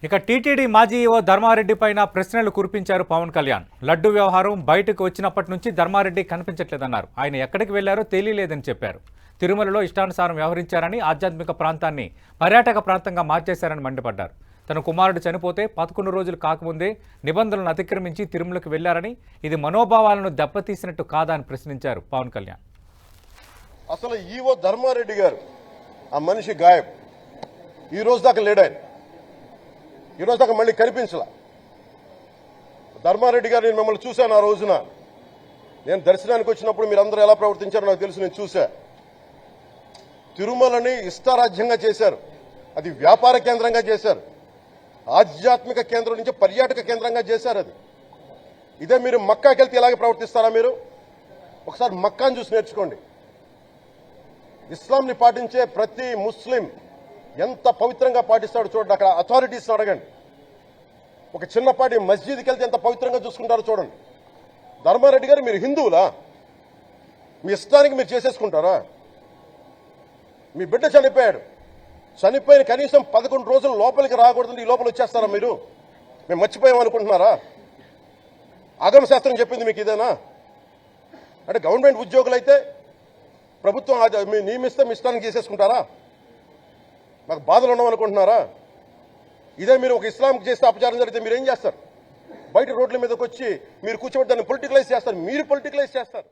ఇక టీటీడీ మాజీ ఈవో ధర్మారెడ్డి పైన ప్రశ్నలు కురిపించారు పవన్ కళ్యాణ్. లడ్డు వ్యవహారం బయటకు వచ్చినప్పటి నుంచి ధర్మారెడ్డి కనిపించట్లేదన్నారు. ఆయన ఎక్కడికి వెళ్లారో తెలియలేదని చెప్పారు. తిరుమలలో ఇష్టానుసారం వ్యవహరించారని, ఆధ్యాత్మిక ప్రాంతాన్ని పర్యాటక ప్రాంతంగా మార్చేశారని మండిపడ్డారు. తన కుమారుడు చనిపోతే 11 రోజులు కాకముందే నిబంధనలను అతిక్రమించి తిరుమలకు వెళ్లారని, ఇది మనోభావాలను దెబ్బతీసినట్టు కాదా అని ప్రశ్నించారు పవన్ కళ్యాణ్. అసలు ఈవో ధర్మారెడ్డి గారు ఆ మనిషి గాయం, ఈ రోజు దాకా లేడు. ఆయన ఈ రోజు దాకా మళ్ళీ కనిపించలా. ధర్మారెడ్డి గారు నేను మిమ్మల్ని చూశాను. ఆ రోజున నేను దర్శనానికి వచ్చినప్పుడు మీరందరూ ఎలా ప్రవర్తించారో నాకు తెలుసు, నేను చూశా. తిరుమలని ఇష్టారాజ్యంగా చేశారు, అది వ్యాపార కేంద్రంగా చేశారు, ఆధ్యాత్మిక కేంద్రం నుంచి పర్యాటక కేంద్రంగా చేశారు. అది ఇదే మీరు మక్కాకి వెళ్తే ఇలాగే ప్రవర్తిస్తారా? మీరు ఒకసారి మక్కాను చూసి నేర్చుకోండి. ఇస్లాంని పాటించే ప్రతి ముస్లిం ఎంత పవిత్రంగా పాటిస్తాడో చూడండి. అక్కడ అథారిటీస్ అడగండి. ఒక చిన్నపాటి మస్జిద్కి వెళ్తే ఎంత పవిత్రంగా చూసుకుంటారో చూడండి. ధర్మారెడ్డి గారు మీరు హిందువులా? మీ ఇష్టానికి మీరు చేసేసుకుంటారా? మీ బిడ్డ చనిపోయాడు, చనిపోయిన కనీసం 11 రోజులు లోపలికి రాకూడదు, ఈ లోపల వచ్చేస్తారా మీరు? మేము మర్చిపోయాం అనుకుంటున్నారా? ఆగమ శాస్త్రం చెప్పింది మీకు ఇదేనా? అంటే గవర్నమెంట్ ఉద్యోగులు అయితే ప్రభుత్వం నియమిస్తే మీ ఇష్టానికి చేసేసుకుంటారా? మాకు బాధలు ఉండవనుకుంటున్నారా? ఇదే మీరు ఒక ఇస్లాంకి చేస్తే అపచారం జరిగితే మీరు ఏం చేస్తారు? బయట రోడ్ల మీదకి వచ్చి మీరు కూర్చోబెట్టి దాన్ని పొలిటికలైజ్ చేస్తారు. మీరు పొలిటికలైజ్ చేస్తారు.